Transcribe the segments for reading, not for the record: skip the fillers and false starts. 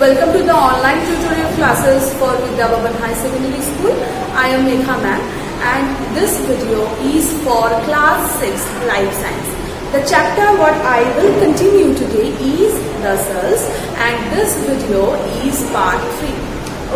Welcome to the online tutorial classes for Vidya Bhavan High Secondary School. I am Megha ma'am and this video is for class 6 life science. The chapter what I will continue today is the cells and this video is part 3.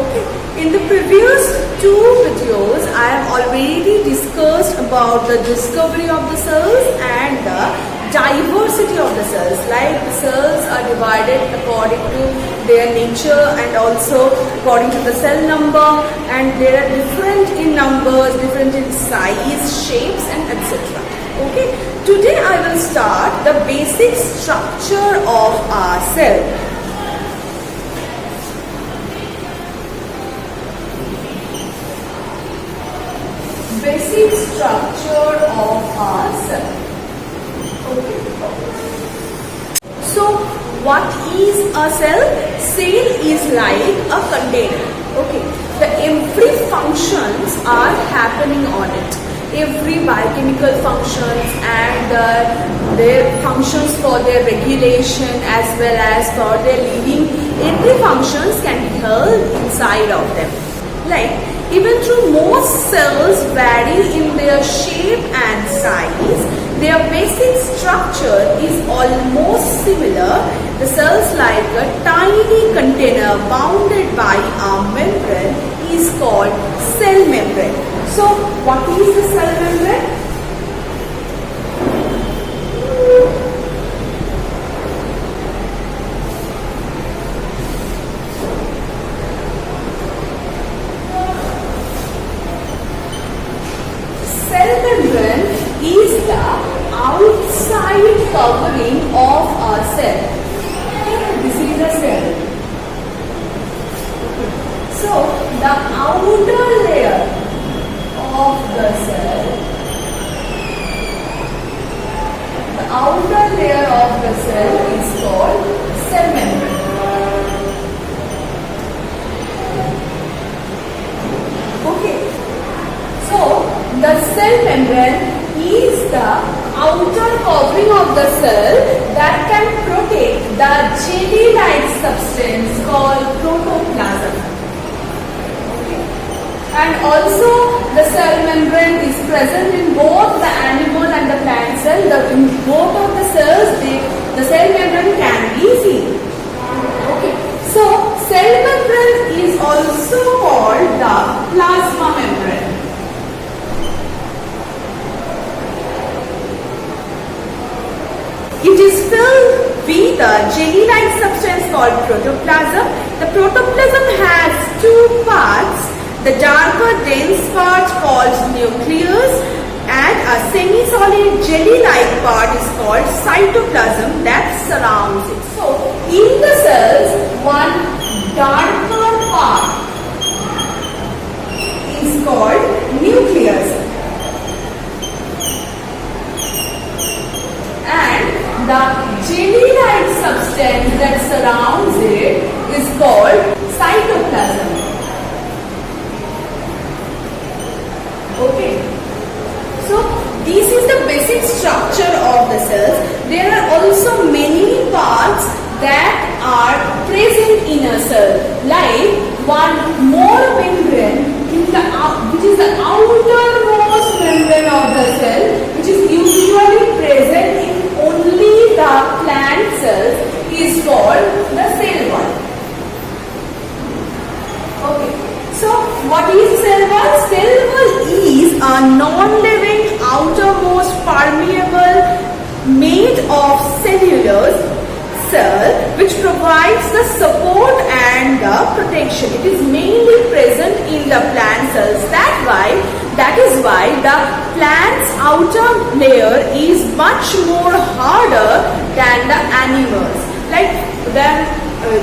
Okay. In the previous two videos I have already discussed about the discovery of the cells and the diversity of the cells, like the cells are divided according to their nature and also according to the cell number, and they are different in numbers, different in size, shapes and etc. Okay, today I will start the basic structure of our cell. Basic structure of our cell. Okay. So what is a cell? Cell is like a container. Okay. Every functions are happening on it. Every biochemical functions and their functions for their regulation as well as for their living. Every functions can be held inside of them. Like even though most cells vary in their shape and size, their basic structure is almost similar. The cells like a tiny container bounded by a membrane is called cell membrane. So what is the cell membrane? Cell membrane is the outside covering of a cell. This is a cell. So the outer layer of the cell, is called cell membrane. Okay. So the cell membrane is the outer covering of the cell that can protect the jelly-like substance called protoplasm. Okay. And also the cell membrane is present in both the animal and the plant cell. In both of the cells, the cell membrane can be seen. Okay. So cell membrane is also called the plasma membrane. It is filled with a jelly-like substance called protoplasm. The protoplasm has two parts. The darker dense part called nucleus and a semi-solid jelly-like part is called cytoplasm that surrounds it. So, in the cells, one darker part is called nucleus. And the jelly-like substance that surrounds it is called cytoplasm. Okay. So this is the basic structure of the cells. There are also many parts that are present in a cell, like one more membrane which is the outermost membrane of the cell, which is usually present in only the plant cells, is called the cell wall. Okay. So what is cell wall? Cell wall is a non-living outermost permeable made of cellulose cell which provides the support and the protection. It is mainly present in the plant cells. That is why the plant's outer layer is much more harder than the animals. Like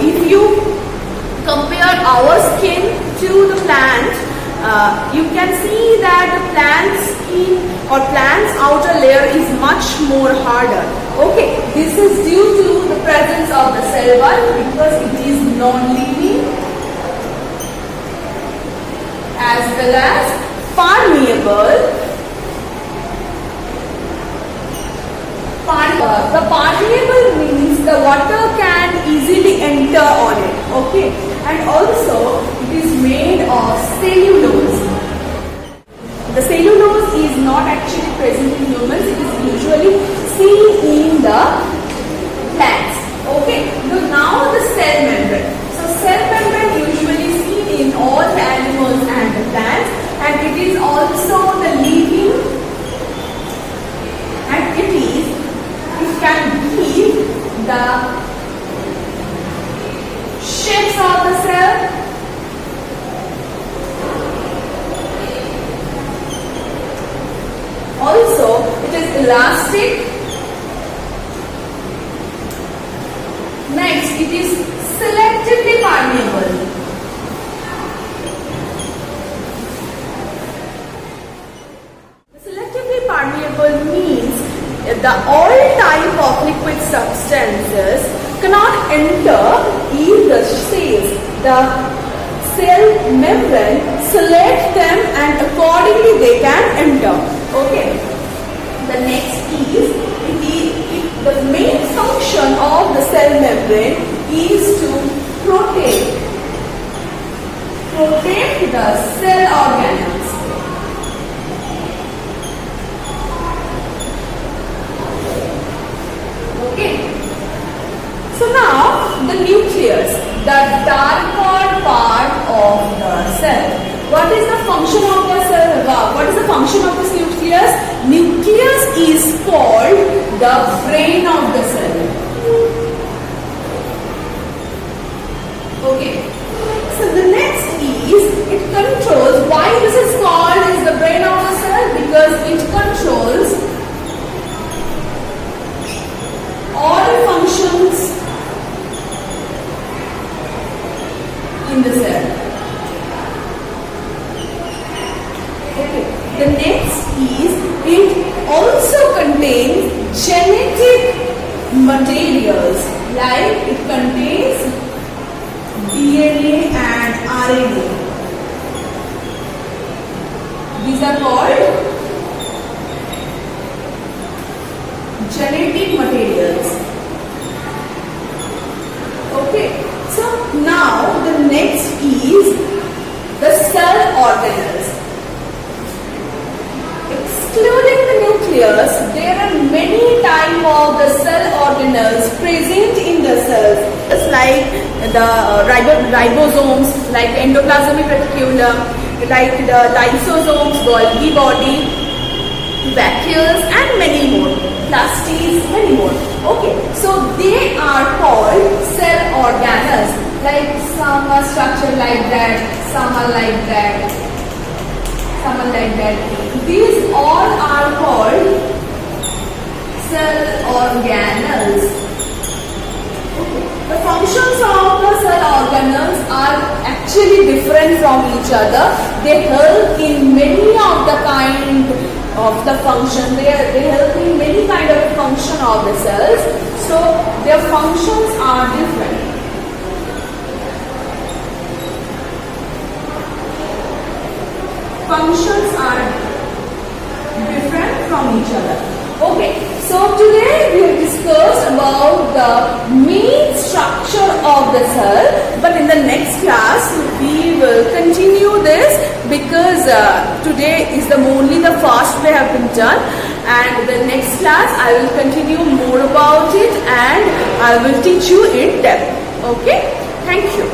if you compare our skin to the plant, you can see that the plant's skin or plant's outer layer is much more harder. Okay, this is due to the presence of the cell wall because it is non-living as well as permeable. The permeable means the water can easily enter on it. Okay, and also it is made of cellulose. The cellulose is not actually present in humans, it is usually seen in the plants. Okay, so now the cell membrane. So cell membrane usually seen in all the animals and the plants, and it is also the living, and it can give the shapes of the cell. Also, it is elastic. Next, it is selectively permeable. Selectively permeable means that all type of liquid substances cannot enter in the cells. The cell membrane select them and accordingly they can enter. Okay. The next is, the main function of the cell membrane is to protect the cell organelles. Okay. So now the nucleus, the darker part of the cell. What is the function of the cell? What is the function of this nucleus? Nucleus is called the brain of the cell. Okay. So the next is, it controls. Why this is called as the brain of the cell? Because it controls all functions in the cell. Okay. The next is, it also contains genetic materials, like it contains DNA and RNA. These are called genetic materials. Okay. So now the next is the cell organelles. Excluding the nucleus, there are many types of the cell organelles present in the cells. It's like the ribosomes, like the endoplasmic reticulum, like the lysosomes, Golgi body, vacuoles, and many more. Plasties, many more. Okay, so they are called cell organelles. Like some are structured like that, some are like that, some are like that. These all are called cell organelles. Okay. The functions of the cell organelles are actually different from each other. They help in many of the kind of the function. They help in many kind of function of the cells. So their functions are different. Functions are different from each other. Okay, so today we have discussed about the main structure of the cell, but in the next class we will continue this, because today is only the first we have been done, and the next class I will continue more about it and I will teach you in depth. Okay, thank you.